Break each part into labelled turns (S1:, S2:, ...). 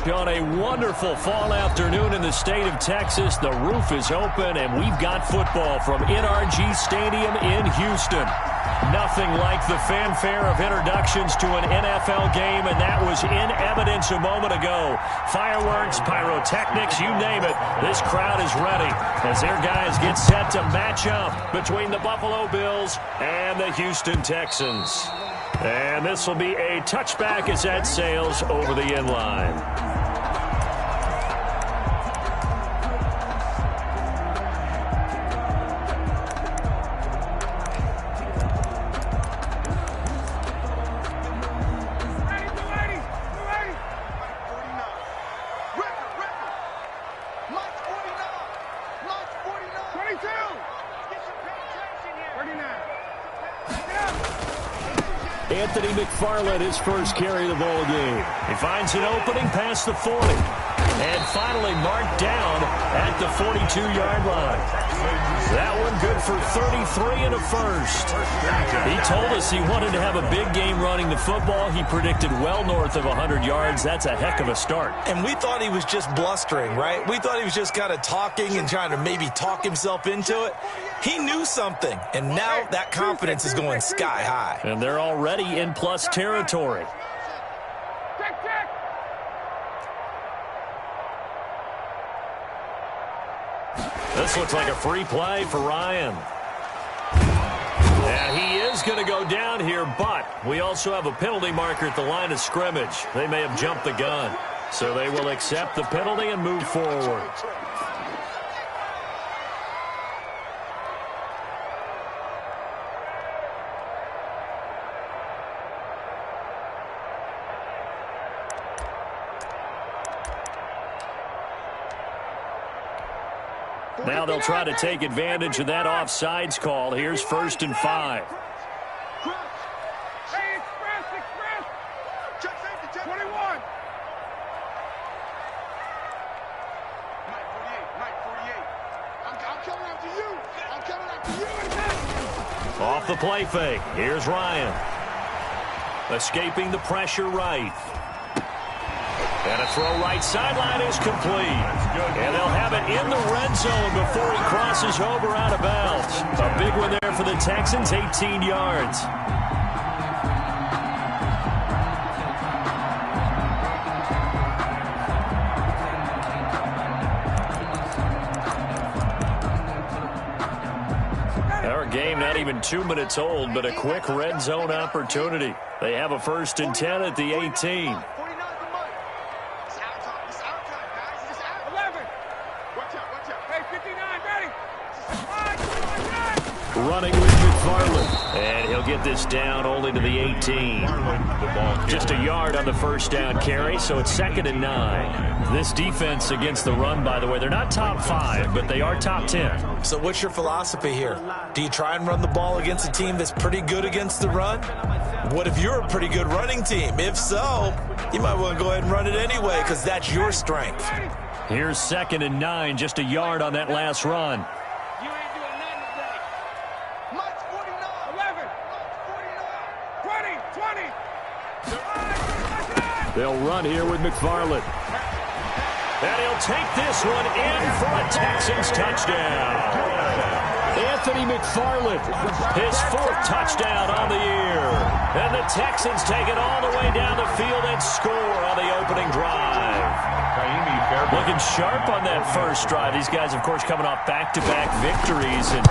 S1: On a wonderful fall afternoon in the state of Texas, the roof is open, and we've got football from NRG Stadium in Houston. Nothing like the fanfare of introductions to an NFL game, and that was in evidence a moment ago. Fireworks, pyrotechnics, you name it. This crowd is ready as their guys get set to match up between the Buffalo Bills and the Houston Texans. And this will be a touchback as that sails over the end line. Anthony McFarland, his first carry of the ball game. He finds an opening past the 40. And finally marked down at the 42-yard line. That one good for 33 and a first. He told us he wanted to have a big game running the football. He predicted well north of 100 yards. That's a heck of a start.
S2: And we thought he was just blustering, right? We thought he was just kind of talking and trying to maybe talk himself into it. He knew something, and now that confidence is going sky high.
S1: And they're already in plus territory. This looks like a free play for Ryan. And he is going to go down here, but we also have a penalty marker at the line of scrimmage. They may have jumped the gun. So they will accept the penalty and move forward. Now they'll try to take advantage of that offsides call. Here's 1st and 5.
S3: Hey, express. Check safety, 21. Mike 48. I'm coming after you.
S1: Off the play fake. Here's Ryan. Escaping the pressure right. And a throw right sideline is complete. And they'll have it in the red zone before he crosses over out of bounds. A big one there for the Texans, 18 yards. Our game not even 2 minutes old, but a quick red zone opportunity. They have a 1st and 10 at the 18. Running with McFarland. And he'll get this down only to the 18. Just a yard on the first down carry, so it's 2nd and 9. This defense against the run, by the way, they're not top 5, but they are top 10.
S2: So what's your philosophy here? Do you try and run the ball against a team that's pretty good against the run? What if you're a pretty good running team? If so, you might want to go ahead and run it anyway because that's your strength.
S1: Here's 2nd and 9, just a yard on that last run. They'll run here with McFarland. And he'll take this one in for a Texans touchdown. Anthony McFarland, his 4th touchdown on the year. And the Texans take it all the way down the field and score on the opening drive. Looking sharp on that first drive. These guys, of course, coming off back-to-back victories. And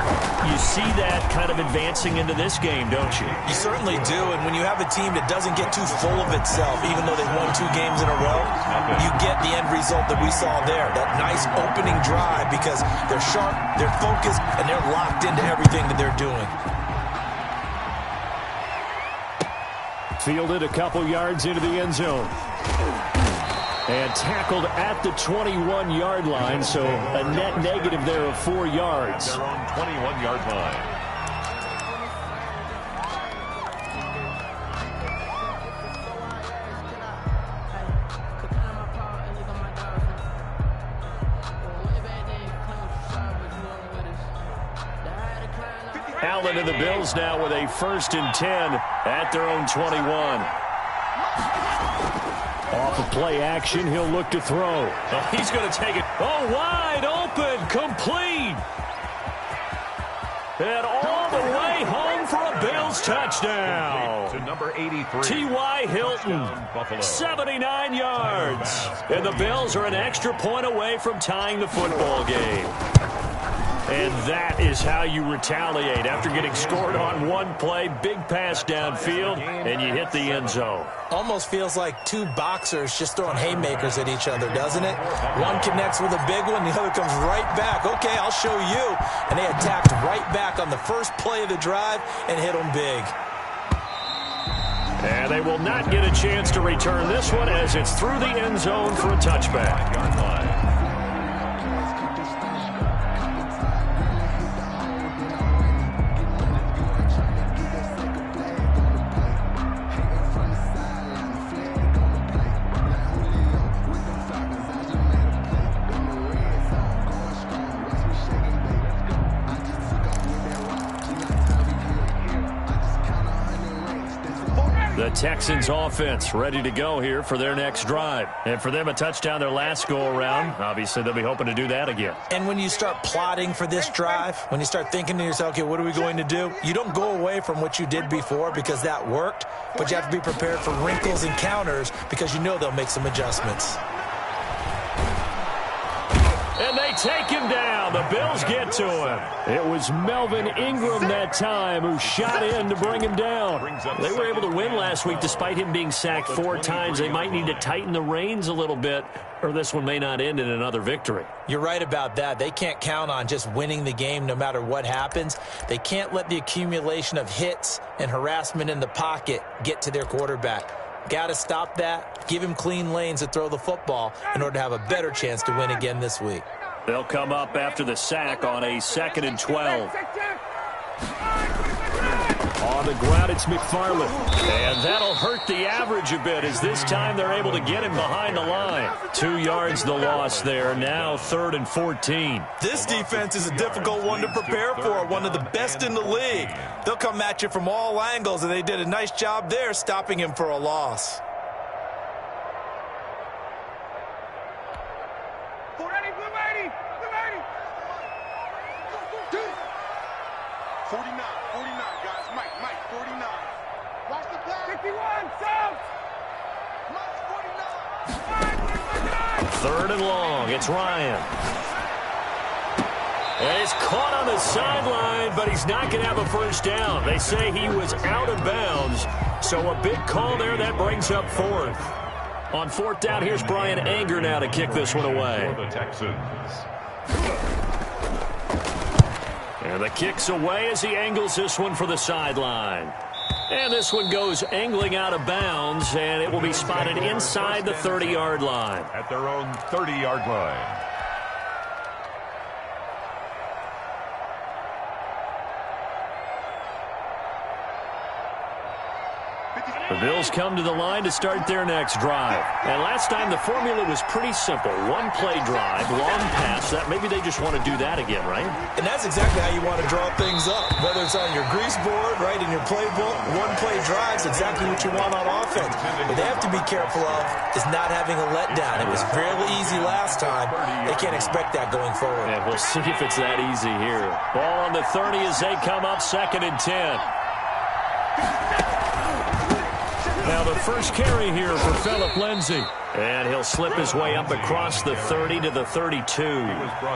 S1: you see that kind of advancing into this game, don't you?
S2: You certainly do. And when you have a team that doesn't get too full of itself, even though they've won 2 games in a row, you get the end result that we saw there. That nice opening drive because they're sharp, they're focused, and they're locked into everything that they're doing.
S1: Fielded a couple yards into the end zone. And tackled at the 21-yard line, so a net negative there of 4 yards.
S4: Their own 21-yard line.
S1: Allen and the Bills now with a 1st and 10 at their own 21. Off of play action, he'll look to throw.
S4: Oh, he's going to take it.
S1: Oh, wide open, complete. And all the way home for a Bills touchdown.
S4: To number 83.
S1: T.Y. Hilton, 79 yards. And the Bills are an extra point away from tying the football game. And that is how you retaliate after getting scored on one play, big pass downfield, and you hit the end zone.
S2: Almost feels like two boxers just throwing haymakers at each other, doesn't it? One connects with a big one, the other comes right back. Okay, I'll show you. And they attacked right back on the first play of the drive and hit them big.
S1: And they will not get a chance to return this one as it's through the end zone for a touchback. The Texans offense ready to go here for their next drive. And for them, a touchdown their last go-around. Obviously, they'll be hoping to do that again.
S2: And when you start plotting for this drive, when you start thinking to yourself, okay, what are we going to do? You don't go away from what you did before because that worked, but you have to be prepared for wrinkles and counters because you know they'll make some adjustments.
S1: And they take him down. The Bills get to him. It was Melvin Ingram that time who shot in to bring him down. They were able to win last week despite him being sacked 4 times. They might need to tighten the reins a little bit, or this one may not end in another victory.
S2: You're right about that. They can't count on just winning the game no matter what happens. They can't let the accumulation of hits and harassment in the pocket get to their quarterback. Got to stop that, give him clean lanes to throw the football in order to have a better chance to win again this week.
S1: They'll come up after the sack on a 2nd and 12. On the ground, it's McFarland. And that'll hurt the average a bit as this time they're able to get him behind the line. 2 yards the loss there. Now 3rd and 14.
S2: This defense is a difficult one to prepare for, one of the best in the league. They'll come at you from all angles, and they did a nice job there stopping him for a loss.
S3: 49, guys. Mike, 49. Watch the play. 51, South. Mike's 49.
S1: 3rd and long. It's Ryan. And he's caught on the sideline, but he's not going to have a first down. They say he was out of bounds. So a big call there. That brings up 4th. On 4th down, here's Brian Anger now to kick this one away.
S4: For the Texans.
S1: And the kick's away as he angles this one for the sideline. And this one goes angling out of bounds, and it will be spotted inside the 30-yard line.
S4: At their own 30-yard line.
S1: The Bills come to the line to start their next drive. And last time the formula was pretty simple. One play drive, long pass. That maybe they just want to do that again, right?
S2: And that's exactly how you want to draw things up. Whether it's on your grease board, right, in your playbook, one play drives exactly what you want on offense. What they have to be careful of is not having a letdown. It was fairly easy last time. They can't expect that going forward.
S1: And we'll see if it's that easy here. Ball on the 30 as they come up 2nd and 10. Now the first carry here for Phillip Lindsay. And he'll slip his way up across the 30 to the 32.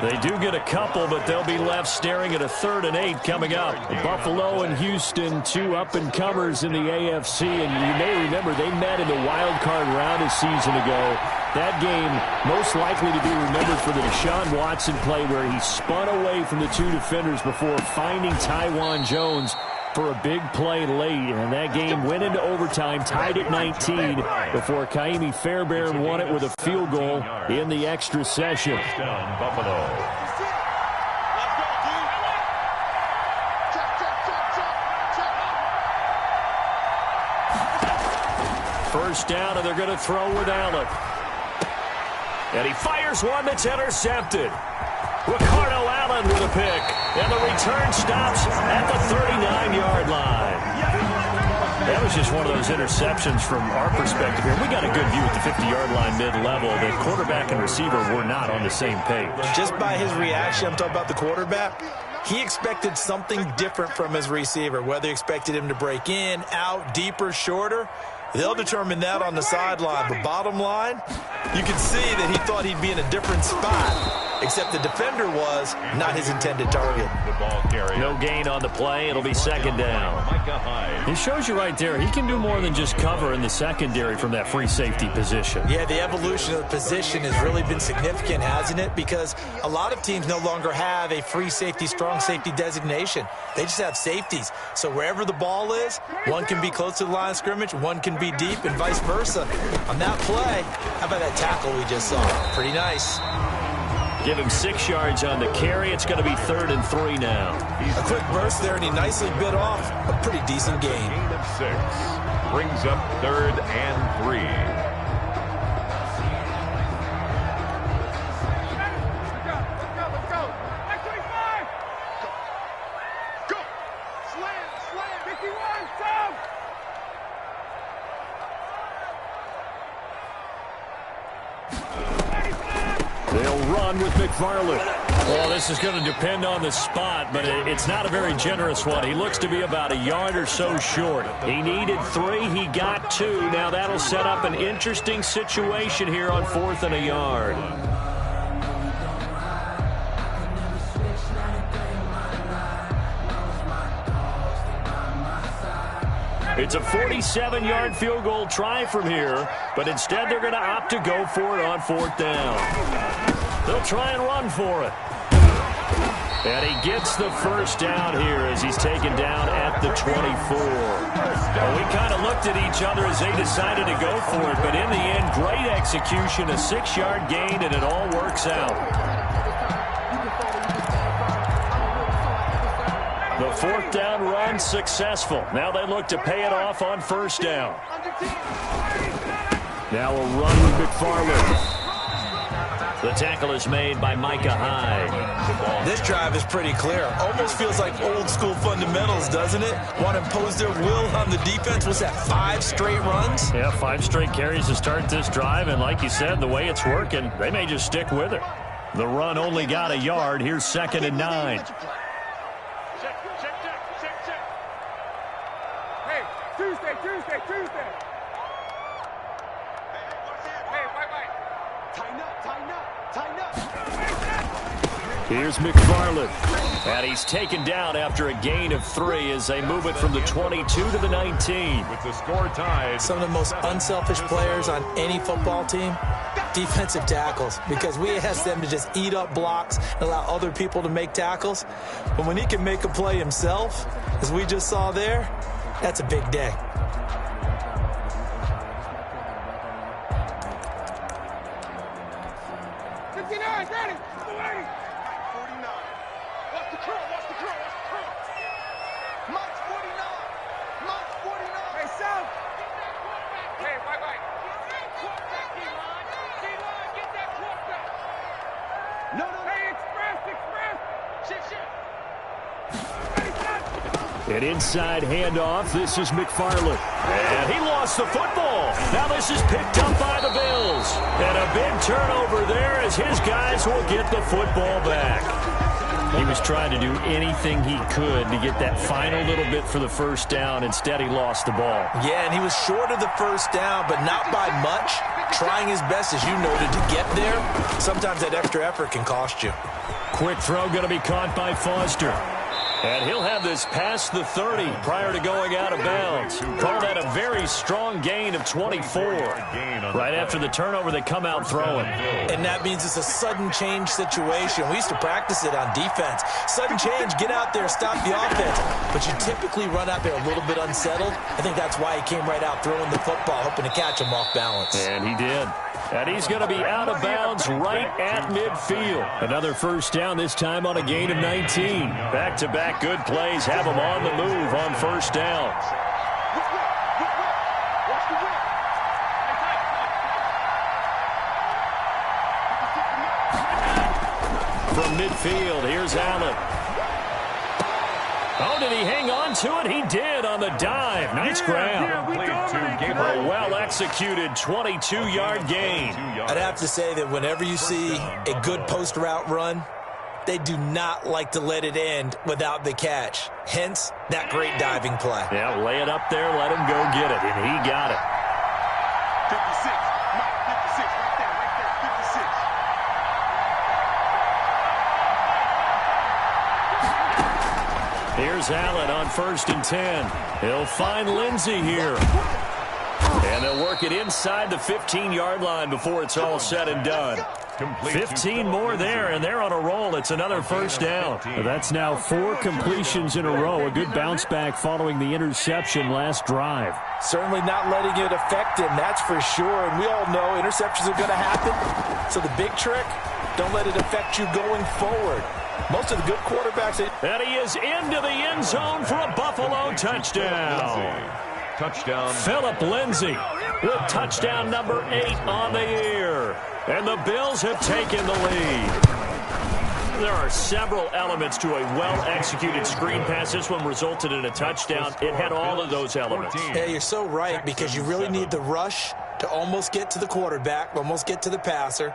S1: They do get a couple, but they'll be left staring at a 3rd and 8 coming up. Buffalo and Houston, 2 up-and-comers in the AFC. And you may remember they met in the wild card round a season ago. That game most likely to be remembered for the Deshaun Watson play where he spun away from the 2 defenders before finding Tywan Jones for a big play late, and that game went into overtime, tied at 19, before Kaimi Fairbairn won it with a field goal in the extra session.
S4: Down Buffalo.
S1: First down, and they're going to throw with Allen. And he fires one that's intercepted. Ricardo Allen with a pick. And the return stops at the 39-yard line. That was just one of those interceptions from our perspective here. We got a good view at the 50-yard line mid-level. The quarterback and receiver were not on the same page.
S2: Just by his reaction, I'm talking about the quarterback, he expected something different from his receiver, whether he expected him to break in, out, deeper, shorter. They'll determine that on the sideline. But bottom line, you can see that he thought he'd be in a different spot, except the defender was not his intended target.
S1: No gain on the play. It'll be second down. It shows you right there, he can do more than just cover in the secondary from that free safety position.
S2: Yeah, the evolution of the position has really been significant, hasn't it? Because a lot of teams no longer have a free safety, strong safety designation. They just have safeties. So wherever the ball is, one can be close to the line of scrimmage, one can be deep, and vice versa. On that play, how about that tackle we just saw? Pretty nice.
S1: Give him 6 yards on the carry. It's going to be 3rd and 3 now.
S2: A quick burst there, and he nicely bit off a pretty decent gain.
S4: Gain of 6. Brings up 3rd and 3.
S3: Let's go. Like 25. Go. Slam. 51, Tom.
S1: They'll run with McFarland. Well, this is going to depend on the spot, but it's not a very generous one. He looks to be about a yard or so short. He needed 3. He got 2. Now that'll set up an interesting situation here on 4th and a yard. It's a 47-yard field goal try from here, but instead they're going to opt to go for it on 4th down. They'll try and run for it. And he gets the first down here as he's taken down at the 24. Well, we kind of looked at each other as they decided to go for it, but in the end, great execution, a 6-yard gain, and it all works out. The 4th down run successful. Now they look to pay it off on 1st down. Now a run with McFarland. The tackle is made by Micah Hyde.
S2: This drive is pretty clear. Almost feels like old school fundamentals, doesn't it? Want to impose their will on the defense. What's that, 5 straight runs?
S1: Yeah, 5 straight carries to start this drive. And like you said, the way it's working, they may just stick with it. The run only got a yard. Here's 2nd and 9.
S3: Tuesday. Hey, white. Tighten up.
S1: Here's McFarland. And he's taken down after a gain of 3 as they move it from the 22 to the 19.
S4: With the score tied.
S2: Some of the most unselfish players on any football team, defensive tackles, because we ask them to just eat up blocks and allow other people to make tackles. But when he can make a play himself, as we just saw there, that's a big day.
S1: An inside handoff. This is McFarland. And he lost the football. Now this is picked up by the Bills. And a big turnover there as his guys will get the football back. He was trying to do anything he could to get that final little bit for the first down. Instead, he lost the ball.
S2: Yeah, and he was short of the first down, but not by much. Trying his best, as you noted, to get there. Sometimes that extra effort can cost you.
S1: Quick throw going to be caught by Foster. And he'll have this past the 30 prior to going out of bounds. Call that a very strong gain of 24. Right after the turnover, they come out throwing.
S2: And that means it's a sudden change situation. We used to practice it on defense. Sudden change, get out there, stop the offense. But you typically run out there a little bit unsettled. I think that's why he came right out throwing the football, hoping to catch him off balance.
S1: And he did. And he's going to be out of bounds right at midfield. Another first down, this time on a gain of 19. Back-to-back good plays have him on the move on first down. From midfield, here's Allen. Oh, did he hang on to it? He did on the dive. Nice grab. A well-executed 22-yard gain.
S2: I'd have to say that whenever you see a good post route run, they do not like to let it end without the catch. Hence, that great diving play.
S1: Yeah, lay it up there, let him go get it, and he got it.
S3: 56. Mike, 56. Right there, 56.
S1: Here's Allen on 1st and 10. He'll find Lindsey here. And they'll work it inside the 15-yard line before it's all said and done. 15 more there, and they're on a roll. It's another first down.
S5: That's now 4 completions in a row. A good bounce back following the interception last drive.
S2: Certainly not letting it affect him, that's for sure. And we all know interceptions are going to happen. So the big trick, don't let it affect you going forward. Most of the good quarterbacks.
S1: And he is into the end zone for a Buffalo touchdown.
S4: Touchdown.
S1: Philip Lindsay with touchdown number 8 on the year. And the Bills have taken the lead. There are several elements to a well-executed screen pass. This one resulted in a touchdown. It had all of those elements.
S2: Yeah, you're so right, because you really need the rush to almost get to the quarterback, almost get to the passer.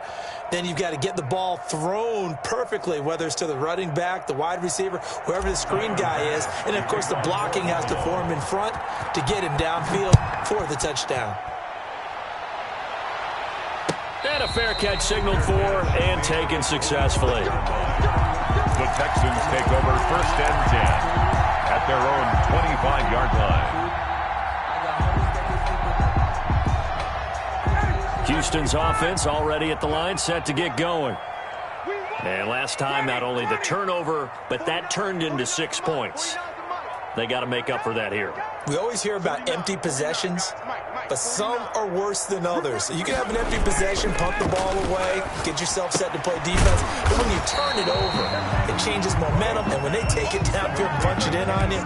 S2: Then you've got to get the ball thrown perfectly, whether it's to the running back, the wide receiver, whoever the screen guy is. And, of course, the blocking has to form in front to get him downfield for the touchdown.
S1: And a fair catch signaled for and taken successfully.
S4: The Texans take over 1st and 10 at their own 25-yard line.
S1: Houston's offense already at the line, set to get going. And last time, not only the turnover, but that turned into 6 points. They got to make up for that here.
S2: We always hear about empty possessions, but some are worse than others. You can have an empty possession, punt the ball away, get yourself set to play defense, but when you turn it over, it changes momentum, and when they take it downfield and punch it in on you,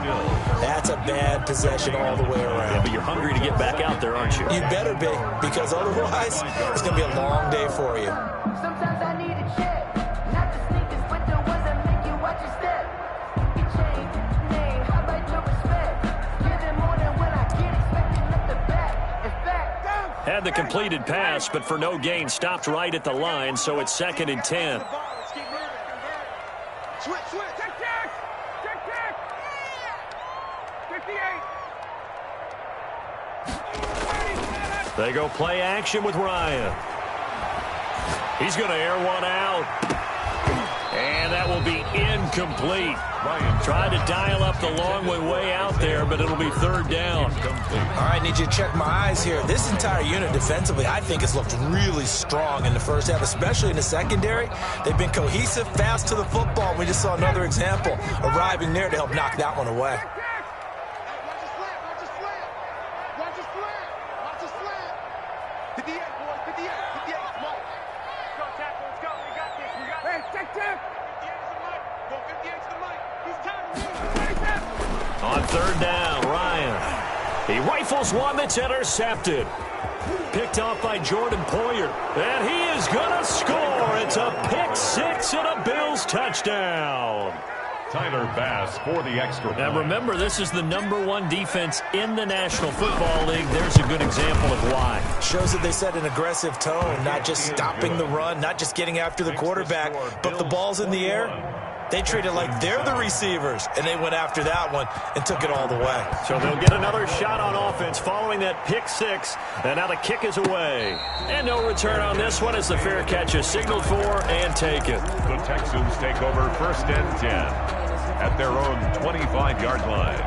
S2: that's a bad possession all the way around.
S1: Yeah, but you're hungry to get back out there, aren't you?
S2: You better be, because otherwise, it's going to be a long day for you.
S6: Sometimes I need a check, not the sneakers, but the ones that make you watch your step. You change name, how about your respect? Give it more than when I get expected at the back. In fact,
S1: Had the completed pass, but for no gain, stopped right at the line, so it's 2nd and 10.
S3: Switch. Check. 58.
S1: They go play action with Ryan. He's going to air one out. And that will be incomplete. Ryan tried to dial up the long way out there, but it'll be 3rd down.
S2: All right, need you to check my eyes here. This entire unit defensively, I think, has looked really strong in the first half, especially in the secondary. They've been cohesive, fast to the football. We just saw another example arriving there to help knock that one away.
S3: Watch his slant. 58, boys. 58. Come on. Let's go, tackle. Let's go. We got this. Hey, check. 58 to the mic. Go 58 to the mic. He's tired.
S1: On 3rd down, Ryan. He rifles one that's intercepted. Picked off by Jordan Poyer. And he is going to score. It's a pick 6 and a Bills touchdown.
S4: Tyler Bass for the extra point.
S1: Now remember, this is the #1 defense in the National Football League. There's a good example of why.
S2: Shows that they set an aggressive tone, not just stopping the run, not just getting after the quarterback, but the ball's in the air. They treat it like they're the receivers, and they went after that one and took it all the way.
S1: So they'll get another shot on offense following that pick 6, and now the kick is away. And no return on this one as the fair catch is signaled for and taken.
S4: The Texans take over 1st and 10 at their own 25-yard line.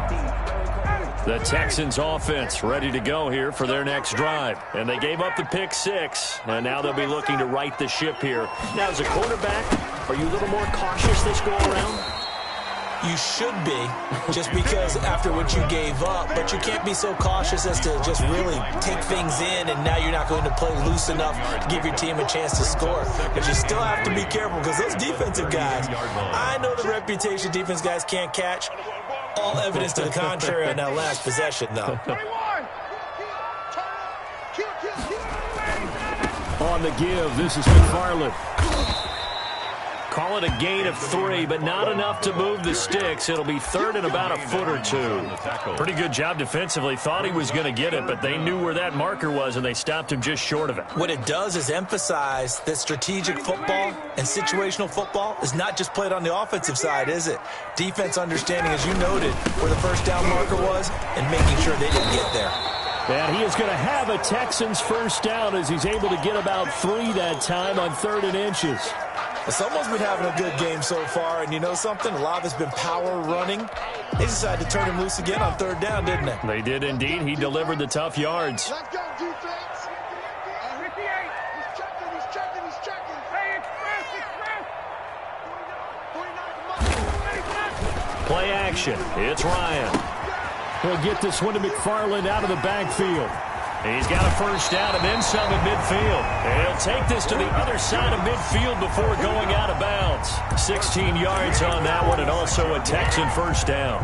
S1: The Texans offense ready to go here for their next drive. And they gave up the pick 6, and now they'll be looking to right the ship here. Now, as a quarterback, are you a little more cautious this go around?
S2: You should be, just because after what you gave up, but you can't be so cautious as to just really take things in, and now you're not going to play loose enough to give your team a chance to score. But you still have to be careful, because those defensive guys, I know the reputation defense guys can't catch. All evidence to the contrary on that last possession, though.
S3: 21. Kill.
S5: On the give, this is McFarland.
S1: Call it a gain of 3, but not enough to move the sticks. It'll be 3rd and about a foot or 2. Pretty good job defensively. Thought he was going to get it, but they knew where that marker was, and they stopped him just short of it.
S2: What it does is emphasize that strategic football and situational football is not just played on the offensive side, is it? Defense understanding, as you noted, where the first down marker was and making sure they didn't get there.
S5: And he is going to have a Texans first down as he's able to get about 3 that time on 3rd and inches.
S2: Someone's been having a good game so far, and you know something? A lot has been power running. They decided to turn him loose again on 3rd down, didn't they?
S1: They did indeed. He delivered the tough yards.
S3: Let's go, defense. 58. He's checking. Hey, express. 49.
S1: Play action. It's Ryan.
S5: He'll get this one to McFarland out of the backfield.
S1: He's got a first down and then some at midfield. And he'll take this to the other side of midfield before going out of bounds. 16 yards on that one, and also a Texan first down.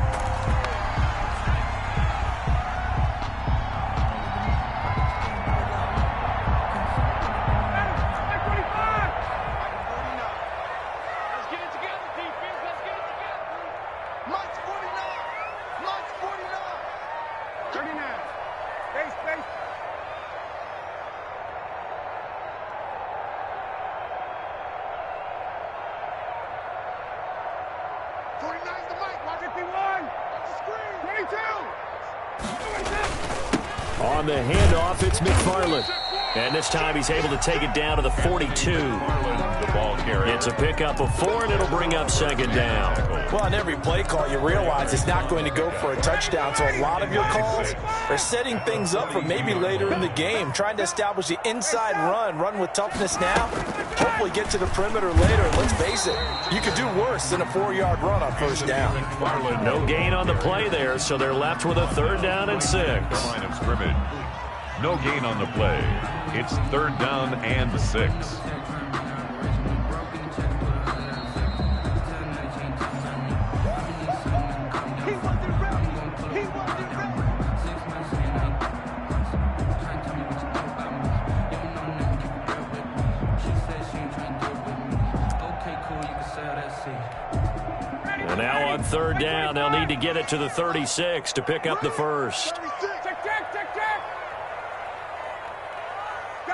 S5: On the handoff, it's McFarland.
S1: And this time he's able to take it down to the 42.
S4: The ball carrier.
S1: It's a pickup of 4, and it'll bring up 2nd down.
S2: Well, on every play call, you realize it's not going to go for a touchdown. So a lot of your calls are setting things up for maybe later in the game, trying to establish the inside run with toughness now, hopefully get to the perimeter later. Let's face it, you could do worse than a 4-yard run on first down.
S1: No gain on the play there, so they're left with a 3rd down and 6.
S4: Line of scrimmage. No gain on the play. It's 3rd down and 6.
S1: And now on 3rd down, they'll need to get it to the 36 to pick up the first.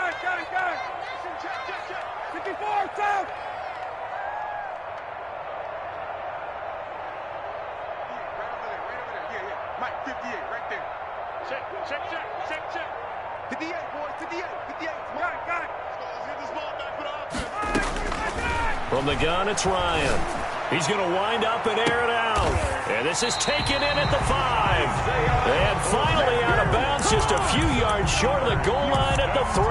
S3: Got it. 54, south. Mike, 58, right there. Check. 58, boys, 58. Got it. Let's get this ball back for the offense.
S1: From the gun, it's Ryan. He's going to wind up and air it out. And this is taken in at the 5. And finally out of bounds, just a few yards short of the goal line at the 3.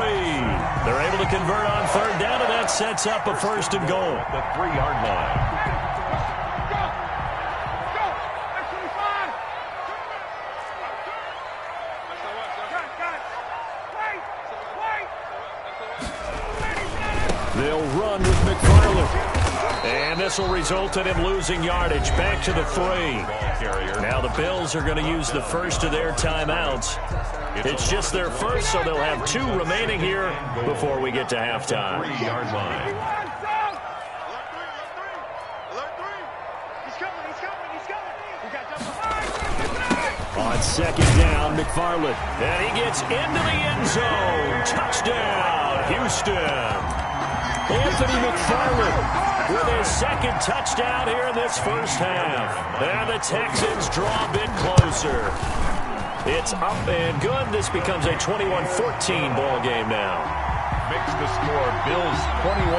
S1: They're able to convert on 3rd down, and that sets up a 1st and goal.
S4: The 3-yard line.
S5: They'll run with McFarland.
S1: And this will result in him losing yardage. Back to the 3. Now the Bills are going to use the first of their timeouts. It's just their first, so they'll have 2 remaining here before we get to halftime.
S4: 3-yard line.
S3: Alert 3. He's coming.
S5: On 2nd down, McFarland.
S1: And he gets into the end zone. Touchdown, Houston.
S5: Anthony McFarland
S1: with his 2nd touchdown here in this first half. And the Texans draw a bit closer. It's up and good. This becomes a 21-14 ball game now.
S4: Makes the score Bills 21,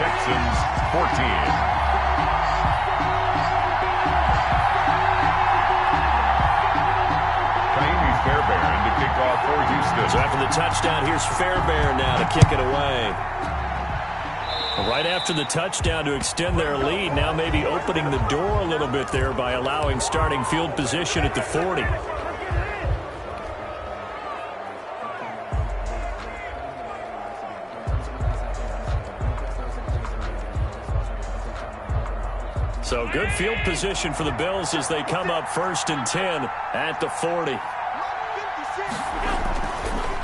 S4: Texans 14. Fairbairn to kick off for Houston.
S1: So after the touchdown, here's Fairbairn now to kick it away. Right after the touchdown to extend their lead, now maybe opening the door a little bit there by allowing starting field position at the 40. So good field position for the Bills as they come up 1st and 10 at the 40.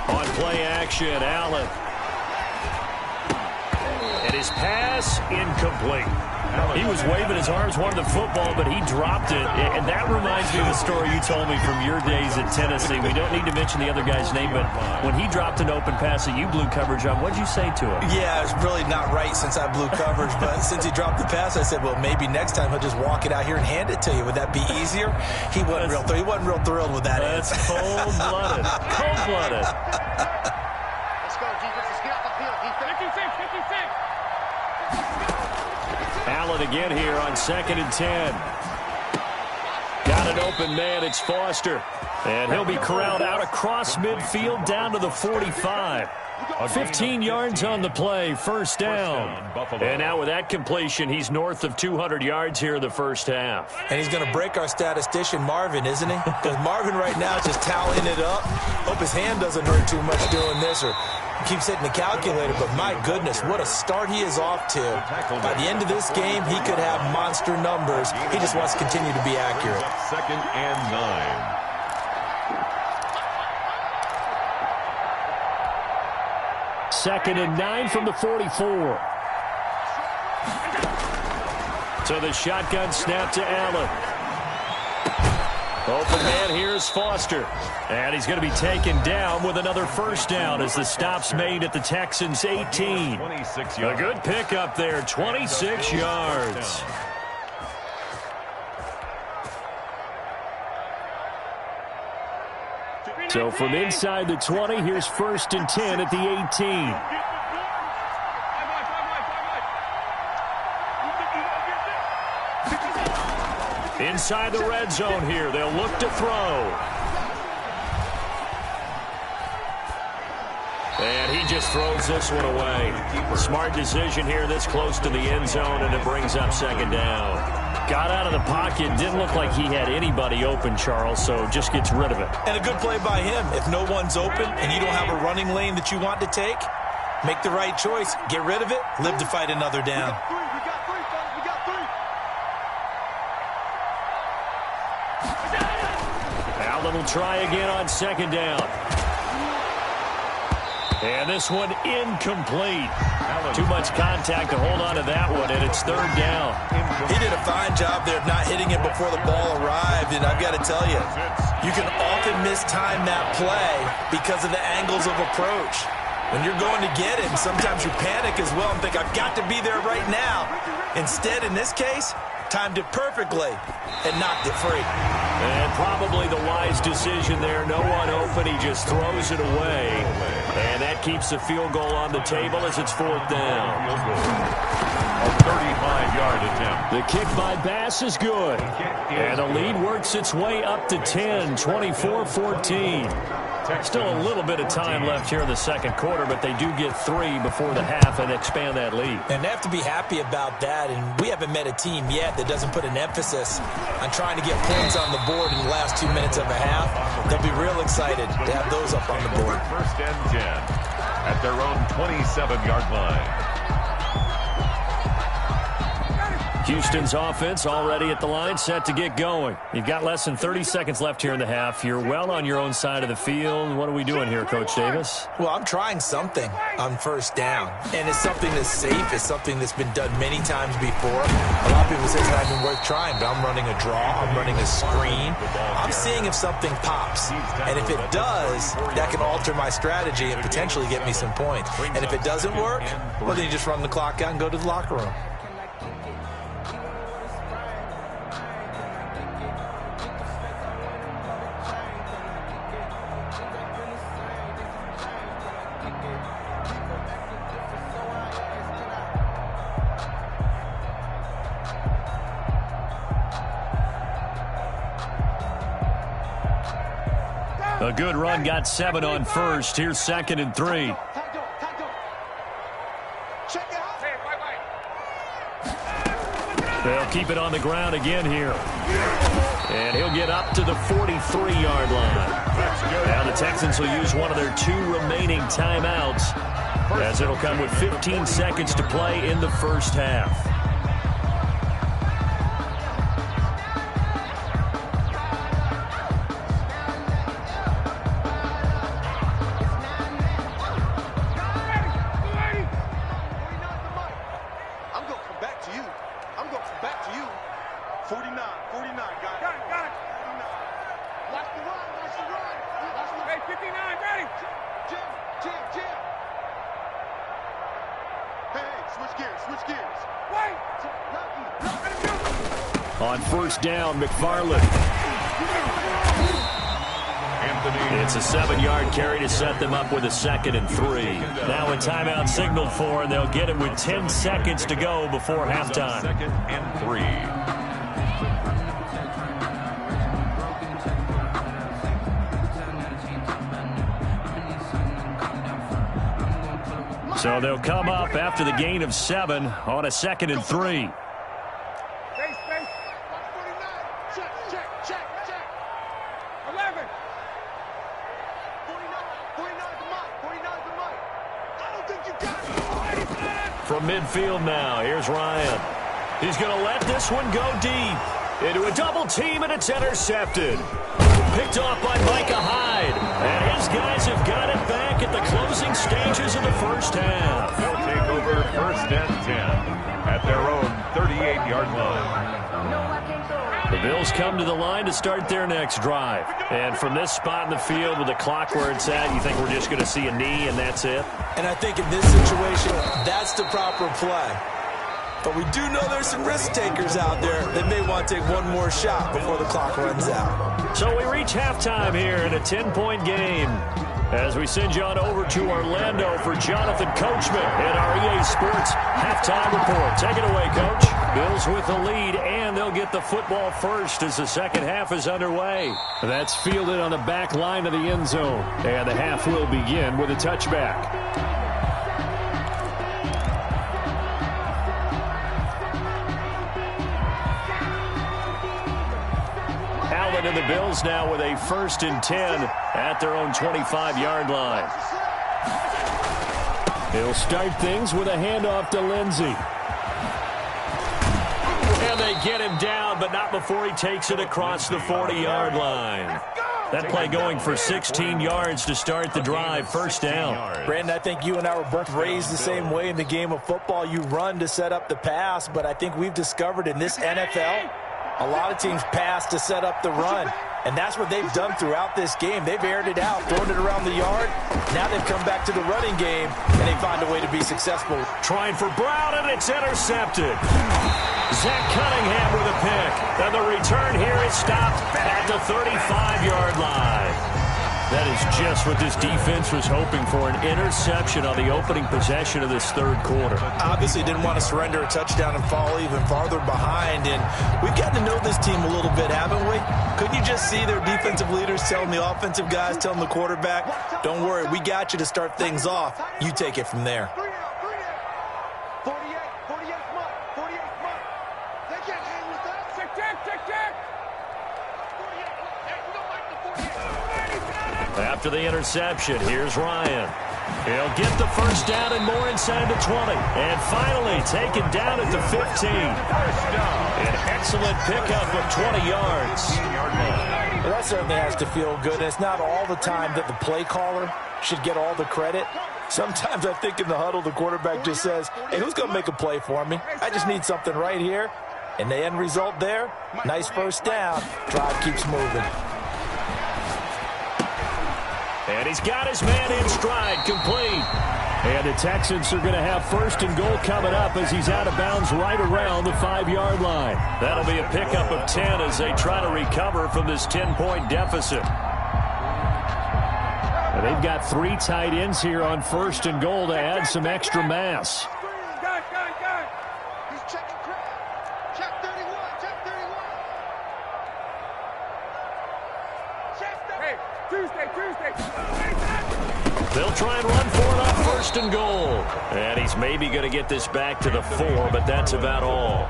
S1: On play action, Allen. And his pass incomplete. He was waving his arms, wanted the football, but he dropped it. And that reminds me of the story you told me from your days at Tennessee. We don't need to mention the other guy's name, but when he dropped an open pass that you blew coverage on, what did you say to him?
S2: Yeah, it's really not right since I blew coverage, but since he dropped the pass, I said, well, maybe next time he'll just walk it out here and hand it to you. Would that be easier? He wasn't real thrilled with that.
S1: That's cold-blooded. Cold-blooded.
S3: Let's go, defense. Let's get off the field, defense. 56.
S1: Allen again here on 2nd and 10. Got an open man. It's Foster. And he'll be corralled out across midfield down to the 45. 15 yards on the play. First down. And now with that completion, he's north of 200 yards here in the first half.
S2: And he's going to break our statistician, Marvin, isn't he? Because Marvin right now is just toweling it up. Hope his hand doesn't hurt too much doing this or keeps hitting the calculator. But my goodness, what a start he is off to. By the end of this game, he could have monster numbers. He just wants to continue to be accurate.
S4: 2nd and 9.
S1: Second and 9 from the 44. So the shotgun snap to Allen. Open man, here's Foster. And he's going to be taken down with another first down as the stop's made at the Texans' 18. A good pickup there, 26 yards. So from inside the 20, here's 1st and 10 at the 18. Inside the red zone here. They'll look to throw. And he just throws this one away. Smart decision here this close to the end zone, and it brings up 2nd down. Got out of the pocket. Didn't look like he had anybody open, Charles, so just gets rid of it.
S2: And a good play by him. If no one's open and you don't have a running lane that you want to take, make the right choice. Get rid of it. Live to fight another down.
S3: We got three, fellas. We got three.
S1: Allen will try again on 2nd down. And this one incomplete. Too much contact to hold on to that one, and it's 3rd down.
S2: He did a fine job there of not hitting it before the ball arrived, and I've got to tell you, you can often mistime that play because of the angles of approach. When you're going to get it, sometimes you panic as well and think, I've got to be there right now. Instead, in this case, timed it perfectly and knocked it free.
S1: And probably the wise decision there. No one open. He just throws it away. And that keeps the field goal on the table as it's 4th down.
S4: A 35-yard attempt.
S1: The kick by Bass is good. And the lead works its way up to 10, 24-14. Still a little bit of time left here in the second quarter, but they do get 3 before the half and expand that lead.
S2: And they have to be happy about that, and we haven't met a team yet that doesn't put an emphasis on trying to get points on the board in the last 2 minutes of a half. They'll be real excited to have those up on the board.
S4: 1st and 10 at their own 27-yard line.
S1: Houston's offense already at the line, set to get going. You've got less than 30 seconds left here in the half. You're well on your own side of the field. What are we doing here, Coach Davis?
S2: Well, I'm trying something on 1st down, and it's something that's safe. It's something that's been done many times before. A lot of people say it's not even worth trying, but I'm running a draw. I'm running a screen. I'm seeing if something pops, and if it does, that can alter my strategy and potentially get me some points. And if it doesn't work, well, then you just run the clock out and go to the locker room.
S1: A good run, got 7 on 1st. Here's 2nd and 3.
S3: Check it out. Hey, bye-bye.
S1: They'll keep it on the ground again here. And he'll get up to the 43-yard line. Now the Texans will use one of their 2 remaining timeouts, as it'll come with 15 seconds to play in the first half.
S3: 59, ready. Jam. Hey, switch gears. Wait.
S5: On first down, McFarland. It's a 7-yard carry to set them up with a 2nd and 3. Now a timeout signaled for, and they'll get it with 10 seconds to go before halftime.
S4: 2nd and 3.
S5: So they'll come up after the gain of 7 on a 2nd and 3.
S3: Space. 49. Check. 11. 49's the mic. I don't think you got it.
S5: From midfield now, here's Ryan. He's going to let this one go deep. Into a double team, and it's intercepted. Picked off by Micah Hyde. And his guys have got it back at the closing stages of the first half.
S4: They'll take over 1st and 10 at their own 38-yard line.
S5: The Bills come to the line to start their next drive. And from this spot in the field with the clock where it's at, you think we're just going to see a knee and that's it?
S2: And I think in this situation, that's the proper play. But we do know there's some risk takers out there that may want to take one more shot before the clock runs out.
S5: So we reach halftime here in a 10-point game. As we send you on over to Orlando for Jonathan Coachman in our EA Sports halftime report. Take it away, Coach. Bills with the lead, and they'll get the football first as the second half is underway. That's fielded on the back line of the end zone. And the half will begin with a touchback. Allen and the Bills now with a 1st and 10 at their own 25-yard line. He'll start things with a handoff to Lindsey. And they get him down, but not before he takes it across the 40-yard line. That play going for 16 yards to start the drive. First down.
S2: Brandon, I think you and I were both raised the same way in the game of football. You run to set up the pass, but I think we've discovered in this NFL, a lot of teams pass to set up the run. And that's what they've done throughout this game. They've aired it out, thrown it around the yard. Now they've come back to the running game, and they find a way to be successful.
S5: Trying for Brown, and it's intercepted. Zach Cunningham with a pick. And the return here is stopped at the 35-yard line. That is just what this defense was hoping for, an interception on the opening possession of this third quarter.
S2: Obviously didn't want to surrender a touchdown and fall even farther behind, and we've gotten to know this team a little bit, haven't we? Couldn't you just see their defensive leaders telling the offensive guys, telling the quarterback, don't worry, we got you to start things off. You take it from there.
S3: 48's Mike. They can't hang with us. Check.
S5: After the interception, here's Ryan. He'll get the first down and more inside the 20. And finally taken down at the 15. An excellent pickup of 20 yards.
S2: Well, that certainly has to feel good. It's not all the time that the play caller should get all the credit. Sometimes I think in the huddle, the quarterback just says, hey, who's going to make a play for me? I just need something right here. And the end result there, nice first down. Drive keeps moving.
S5: And he's got his man in stride, complete. And the Texans are going to have 1st and goal coming up as he's out of bounds right around the 5-yard line. That'll be a pickup of 10 as they try to recover from this 10-point deficit. And they've got 3 tight ends here on 1st and goal to add some extra mass.
S3: Gun. He's checking crowd. Check 31. Hey, Tuesday.
S5: They'll try and run for it on 1st and goal. And he's maybe going to get this back to the 4, but that's about all.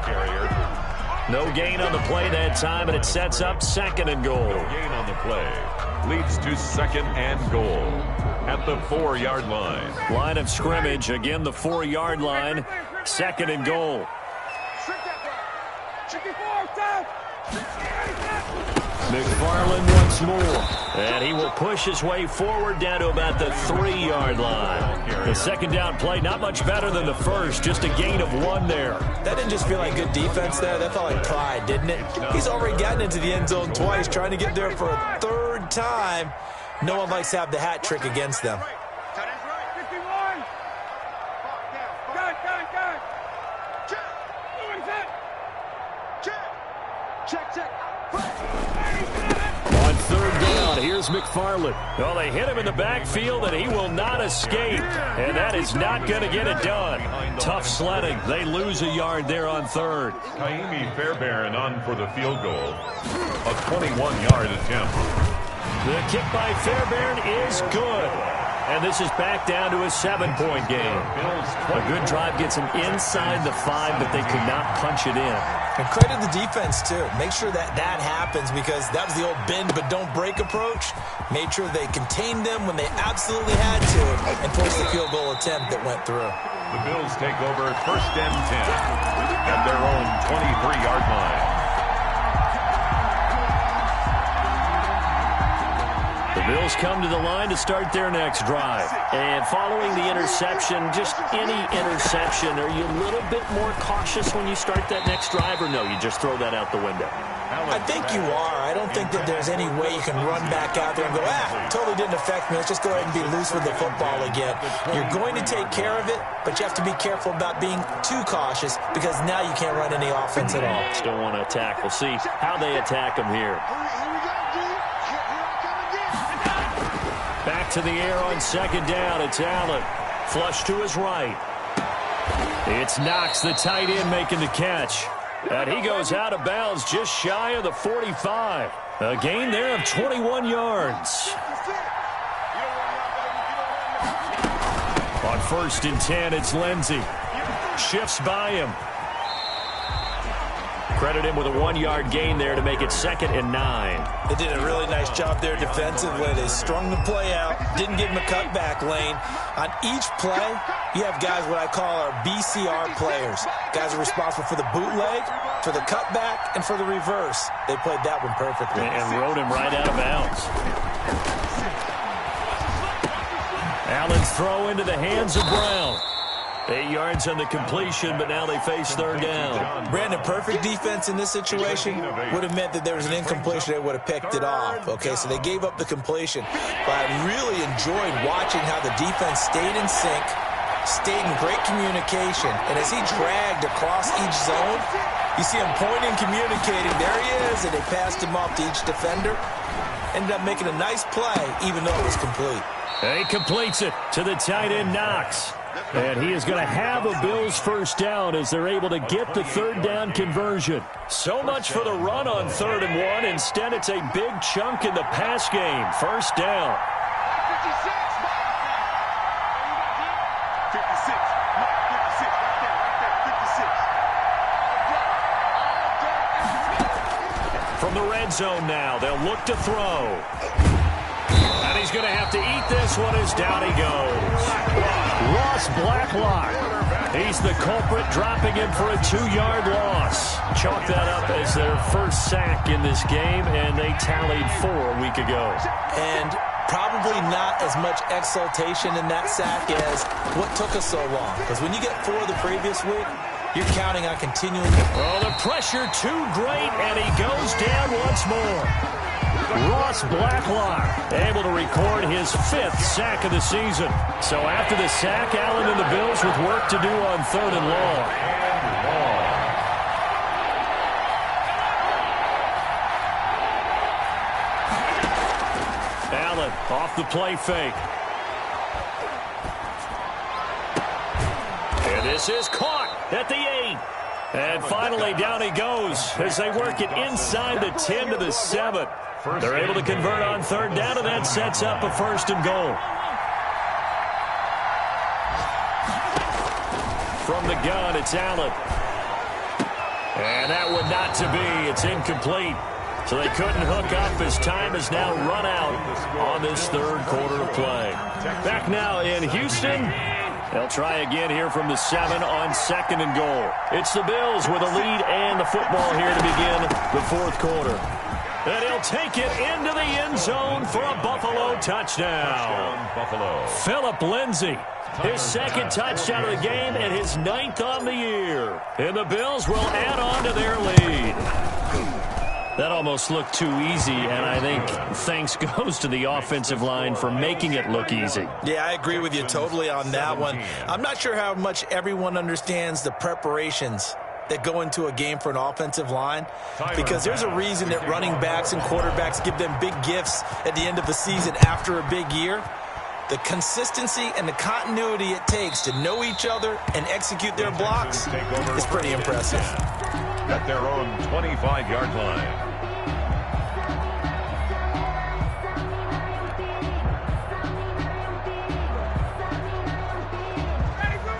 S5: No gain on the play that time, and it sets up 2nd and goal.
S4: No gain on the play. Leads to 2nd and goal at the 4-yard line.
S5: Line of scrimmage, again the 4-yard line. 2nd and goal. McFarland once more, and he will push his way forward down to about the 3-yard line. The second down play, not much better than the first, just a gain of 1 there.
S2: That didn't just feel like good defense there. That felt like pride, didn't it? He's already gotten into the end zone twice, trying to get there for a 3rd time. No one likes to have the hat trick against them.
S3: Tight end's right. 51. Gun. Check. Moving set. Check.
S1: On third down, here's McFarland. Well, they hit him in the backfield, and he will not escape. And that is not going to get it done. Tough sledding. They lose a yard there on third.
S4: Kaimi Fairbairn on for the field goal. A 21-yard attempt.
S1: The kick by Fairbairn is good. And this is back down to a 7-point game. A good drive gets them inside the 5, but they could not punch it in.
S2: And credit the defense, too. Make sure that happens because that was the old bend but don't break approach. Made sure they contained them when they absolutely had to and forced the field goal attempt that went through.
S4: The Bills take over first and 10 at their own 23-yard line.
S1: The Bills come to the line to start their next drive. And following the interception, just any interception, are you a little bit more cautious when you start that next drive, or no, you just throw that out the window?
S2: I think you are. I don't think that there's any way you can run back out there and go, totally didn't affect me. Let's just go ahead and be loose with the football again. You're going to take care of it, but you have to be careful about being too cautious because now you can't run any offense at all.
S1: Still want to attack. We'll see how they attack them here. Back to the air on second down. It's Allen. Flush to his right. It's Knox, the tight end, making the catch. And he goes out of bounds just shy of the 45. A gain there of 21 yards. On first and 10, it's Lindsey. Shifts by him. Credit him with a 1-yard gain there to make it 2nd and 9.
S2: They did a really nice job there defensively. They strung the play out, didn't give him a cutback lane. On each play, you have guys what I call our BCR players. Guys are responsible for the bootleg, for the cutback, and for the reverse. They played that one perfectly.
S1: And rode him right out of bounds. Allen's throw into the hands of Brown. 8 yards on the completion, but now they face third down.
S2: Brandon, perfect defense in this situation would have meant that there was an incompletion. They would have picked it off. Okay, so they gave up the completion. But I really enjoyed watching how the defense stayed in sync, stayed in great communication. And as he dragged across each zone, you see him pointing, communicating. There he is, and they passed him off to each defender. Ended up making a nice play, even though it was complete.
S1: He completes it to the tight end, Knox. And he is going to have a Bills first down as they're able to get the third down conversion. So much for the run on 3rd and 1. Instead, it's a big chunk in the pass game. First down. 56. From the red zone now, they'll look to throw. And he's going to have to eat this one as down he goes. Ross Blacklock. He's the culprit, dropping him for a 2-yard loss. Chalk that up as their first sack in this game, and they tallied 4 a week ago.
S2: And probably not as much exultation in that sack as what took us so long. Because when you get 4 the previous week, you're counting on continuing.
S1: Oh, the pressure too great, and he goes down once more. Ross Blacklock able to record his 5th sack of the season. So after the sack, Allen and the Bills with work to do on 3rd and long. Allen off the play fake. And this is caught at the 8. And finally down he goes as they work it inside the 10 to the 7. They're able to convert on 3rd down, and that sets up a 1st and goal. From the gun, it's Allen. And that one not to be. It's incomplete. So they couldn't hook up as time is now run out on this 3rd quarter of play. Back now in Houston. They'll try again here from the 7 on 2nd and goal. It's the Bills with a lead and the football here to begin the 4th quarter. And he'll take it into the end zone for a Buffalo touchdown.
S4: Buffalo.
S1: Philip Lindsay, his 2nd touchdown of the game and his 9th on the year. And the Bills will add on to their lead. That almost looked too easy, and I think thanks goes to the offensive line for making it look easy.
S2: Yeah, I agree with you totally on that one. I'm not sure how much everyone understands the preparations that go into a game for an offensive line, because there's a reason that running backs and quarterbacks give them big gifts at the end of the season after a big year. The consistency and the continuity it takes to know each other and execute their blocks is pretty impressive.
S4: At their own 25-yard line.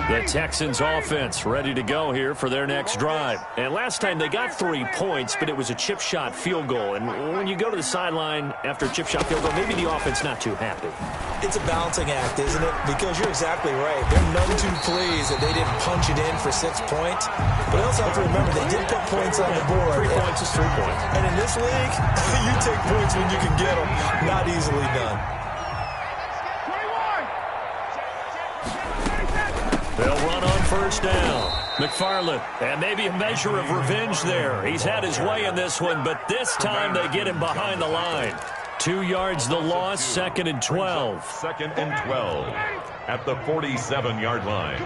S1: The Texans offense ready to go here for their next drive. And last time they got 3 points, but it was a chip shot field goal. And when you go to the sideline after a chip shot field goal, maybe the offense not too happy.
S2: It's a balancing act, isn't it? Because you're exactly right. They're none too pleased that they didn't punch it in for 6 points. But you also have to remember they did put points on the board.
S1: 3 points is 3 points.
S2: And in this league, you take points when you can get them. Not easily done.
S1: They'll run on first down. McFarland, and maybe a measure of revenge there. He's had his way in this one, but this time they get him behind the line. 2 yards the loss, 2nd and 12.
S4: 2nd and 12 at the 47-yard line.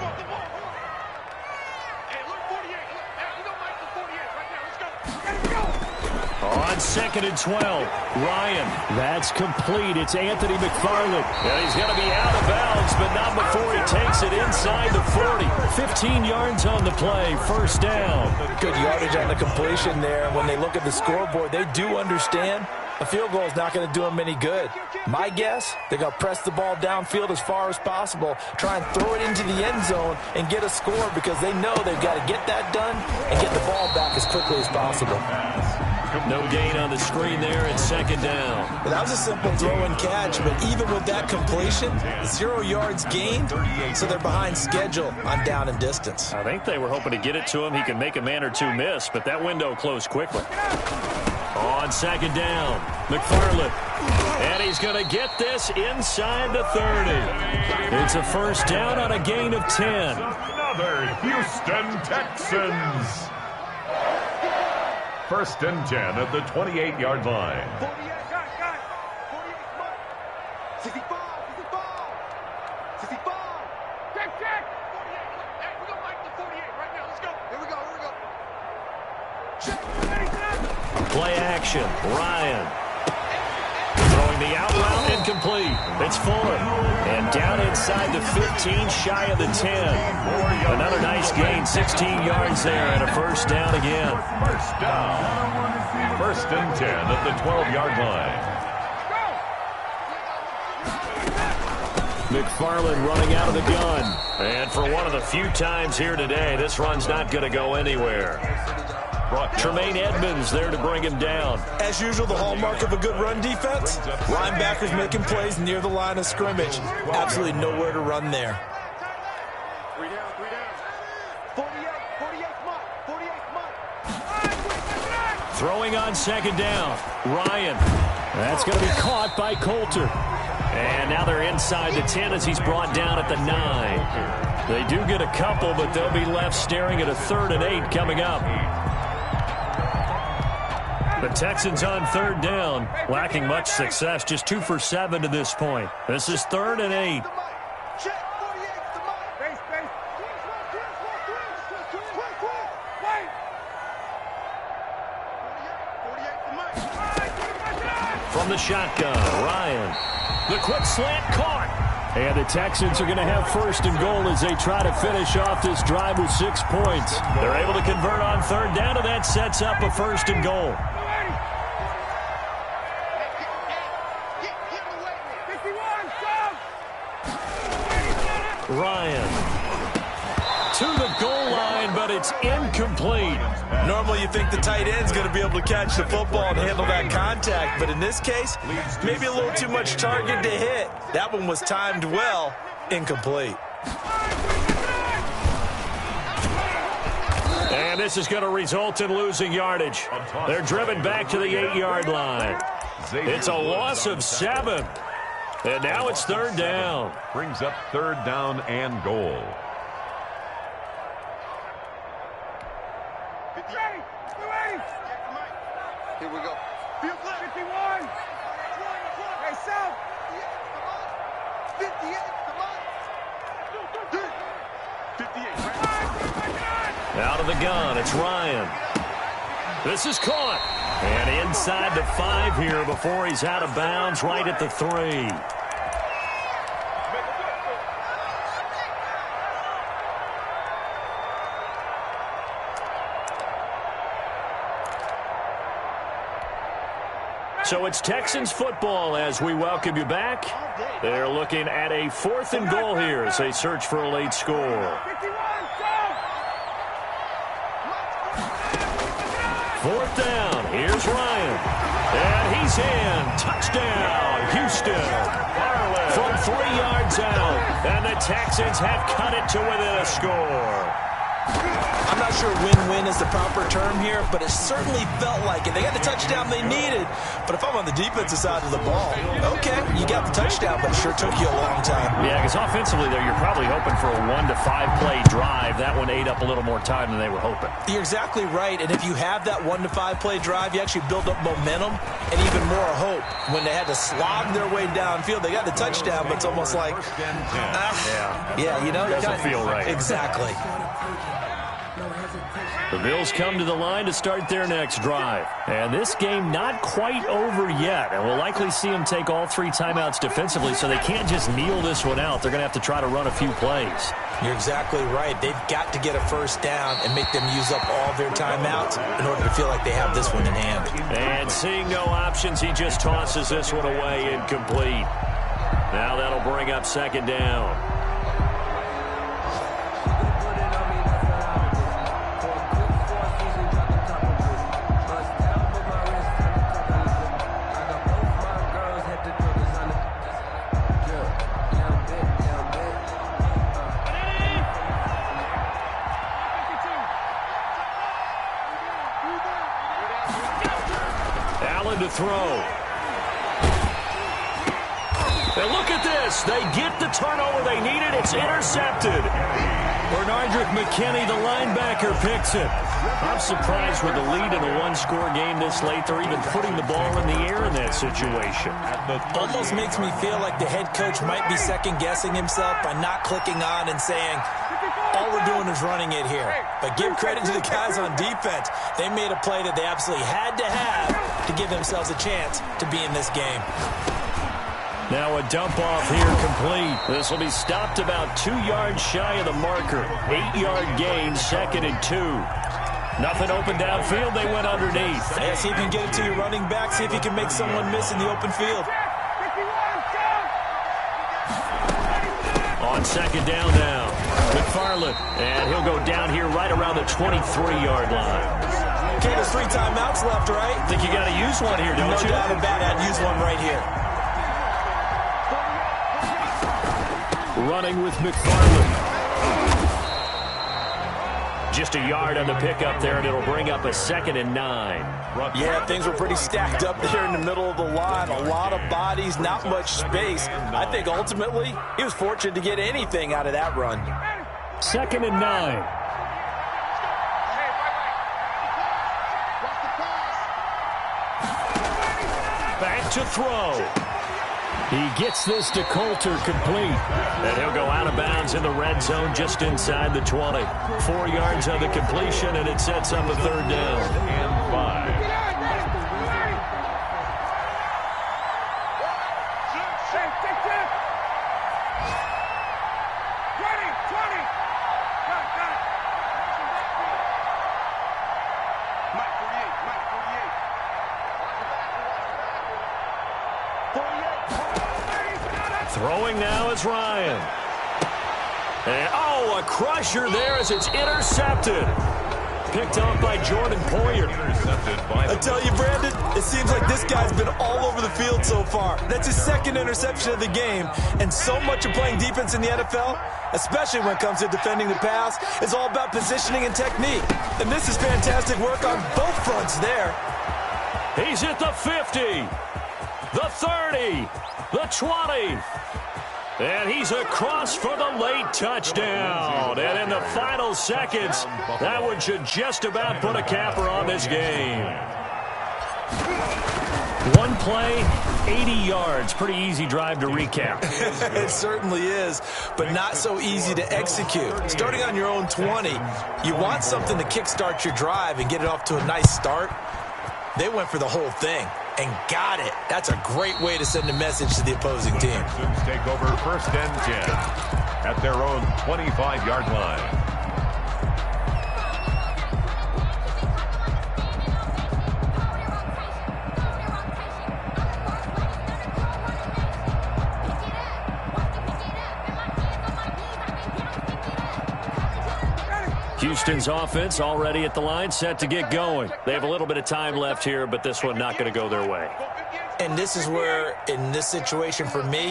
S1: On 2nd and 12, Ryan. That's complete. It's Anthony McFarland. And he's going to be out of bounds, but not before he takes it inside the 40. 15 yards on the play, first down.
S2: Good yardage on the completion there. When they look at the scoreboard, they do understand a field goal is not going to do them any good. My guess, they're going to press the ball downfield as far as possible, try and throw it into the end zone and get a score, because they know they've got to get that done and get the ball back as quickly as possible.
S1: No gain on the screen there at 2nd down.
S2: That was a simple throw and catch, but even with that completion, 0 yards gained, so they're behind schedule on down and distance.
S1: I think they were hoping to get it to him. He can make a man or two miss, but that window closed quickly. On 2nd down, McFarland. And he's going to get this inside the 30. It's a first down on a gain of 10.
S4: Another Houston Texans. 1st and 10 at the 28-yard line.
S3: 65. Check. Hey, we're going to like the 48 right now. Let's go. Here we go. Check.
S1: Play action. Ryan. Throwing the out route, incomplete. It's Fuller. And down inside the 15, shy of the 10. Another nice gain, 16 yards there, and a first down again.
S4: First down. 1st and 10 at the 12-yard line.
S1: McFarland running out of the gun. And for one of the few times here today, this run's not going to go anywhere. Tremaine Edmonds there to bring him down.
S2: As usual, the hallmark of a good run defense, linebackers making plays near the line of scrimmage. Absolutely nowhere to run there.
S3: 48
S1: Throwing on 2nd down, Ryan. That's going to be caught by Coulter. And now they're inside the 10 as he's brought down at the 9. They do get a couple, but they'll be left staring at a 3rd and 8 coming up. The Texans on 3rd down, lacking much success, just 2 for 7 to this point. This is 3rd and 8. From the shotgun, Ryan. The quick slant caught. And the Texans are going to have 1st and goal as they try to finish off this drive with 6 points. They're able to convert on 3rd down, and that sets up a 1st and goal. Ryan to the goal line, but it's incomplete.
S2: Normally you think the tight end's going to be able to catch the football and handle that contact, but in this case, maybe a little too much target to hit. That one was timed well, incomplete.
S1: And this is going to result in losing yardage. They're driven back to the 8-yard line. It's a loss of 7. And now it's 3rd down.
S4: Brings up 3rd down and goal.
S3: Here we go. Field flip. 51. Hey, South. 58. Come on. 58.
S1: Out of the gun, it's Ryan. This is caught. And inside the 5 here before he's out of bounds right at the 3. So it's Texans football as we welcome you back. They're looking at a 4th and goal here as they search for a late score. 4th down. Here's Ryan. And he's in. Touchdown, Houston. From 3 yards out. And the Texans have cut it to within a score.
S2: I'm not sure win-win is the proper term here, but it certainly felt like it. They got the touchdown they needed, but if I'm on the defensive side of the ball, okay, you got the touchdown, but it sure took you a long time.
S1: Yeah, because offensively there, you're probably hoping for a 1 to 5 play drive. That one ate up a little more time than they were hoping.
S2: You're exactly right, and if you have that 1 to 5 play drive, you actually build up momentum and even more hope. When they had to slog their way downfield, they got the touchdown, but it's almost like, yeah, you know,
S1: doesn't feel right.
S2: Exactly.
S1: The Bills come to the line to start their next drive. And this game not quite over yet. And we'll likely see them take all 3 timeouts defensively, so they can't just kneel this one out. They're going to have to try to run a few plays.
S2: You're exactly right. They've got to get a first down and make them use up all their timeouts in order to feel like they have this one in hand.
S1: And seeing no options, he just tosses this one away incomplete. Now that'll bring up 2nd down. To throw. And look at this. They get the turnover they needed. It's intercepted. Bernardrick McKinney, the linebacker, picks it. I'm surprised with the lead in a 1-score game this late. They're even putting the ball in the air in that situation.
S2: Almost makes me feel like the head coach might be second-guessing himself by not clicking on and saying, all we're doing is running it here. But give credit to the guys on defense. They made a play that they absolutely had to have to give themselves a chance to be in this game.
S1: Now a dump off here complete. This will be stopped about 2 yards shy of the marker. 8-yard gain, 2nd and 2. Nothing open downfield. They went underneath.
S2: Yeah, see if you can get it to your running back. See if you can make someone miss in the open field.
S1: On 2nd down now, McFarland, and he'll go down here right around the 23-yard line.
S2: Okay, there's 3 timeouts left, right?
S1: I think you got to use one here, don't you?
S2: No doubt about it. I'd use one right here.
S1: Running with McFarland. Just a yard on the pickup there, and it'll bring up a 2nd and 9.
S2: Yeah, things were pretty stacked up there in the middle of the line. A lot of bodies, not much space. I think ultimately he was fortunate to get anything out of that run.
S1: 2nd and 9. Back to throw. He gets this to Coulter complete. And he'll go out of bounds in the red zone just inside the 20. 4 yards on the completion, and it sets up a 3rd down.
S4: And 5.
S1: Throwing now is Ryan. And, a crusher there as it's intercepted. Picked off by Jordan Poyer.
S2: I tell you, Brandon, it seems like this guy's been all over the field so far. That's his 2nd interception of the game. And so much of playing defense in the NFL, especially when it comes to defending the pass, is all about positioning and technique. And this is fantastic work on both fronts there.
S1: He's at the 50, the 30, the 20. And he's across for the late touchdown. And in the final seconds, that one should just about put a capper on this game. One play, 80 yards. Pretty easy drive to recap.
S2: It certainly is, but not so easy to execute. Starting on your own 20, you want something to kickstart your drive and get it off to a nice start. They went for the whole thing and got it. That's a great way to send a message to the opposing team.
S4: Texans take over 1st and 10 at their own 25-yard line.
S1: Houston's offense already at the line, set to get going. They have a little bit of time left here, but this one not going to go their way.
S2: And this is where, in this situation for me,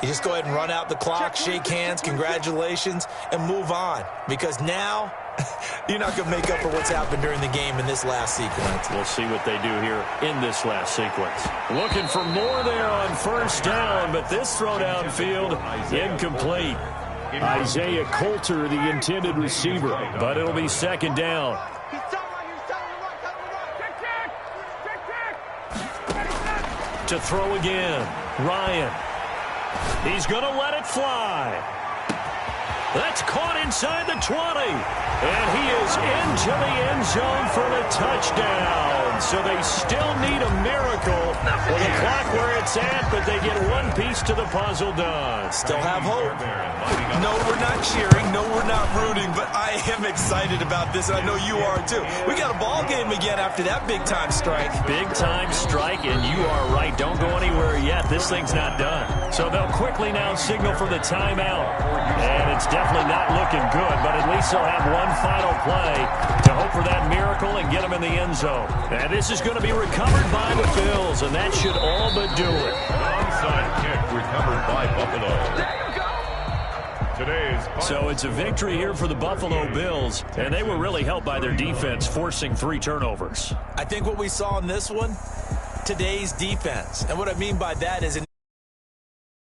S2: you just go ahead and run out the clock, shake hands, congratulations, and move on. Because now, you're not going to make up for what's happened during the game in this last sequence.
S1: We'll see what they do here in this last sequence. Looking for more there on 1st down, but this throw downfield, incomplete. Isaiah Coulter, the intended receiver, but it'll be 2nd down. To throw again, Ryan. He's going to let it fly. That's caught inside the 20. And he is into the end zone for the touchdown. So they still need a miracle with the clock where it's at, but they get one piece to the puzzle done.
S2: Still have hope. No, we're not cheering. No, we're not rooting, but I am excited about this, and I know you are too. We got a ball game again after that big-time strike.
S1: Big-time strike, and you are right. Don't go anywhere yet. This thing's not done. So they'll quickly now signal for the timeout. And it's definitely not looking good, but at least they'll have one final play to hope for that miracle and get them in the end zone. And this is going to be recovered by the Bills, and that should all but do it.
S4: Onside kick recovered by Buffalo.
S1: So it's a victory here for the Buffalo Bills, and they were really helped by their defense, forcing 3 turnovers.
S2: I think what we saw in this one, today's defense. And what I mean by that is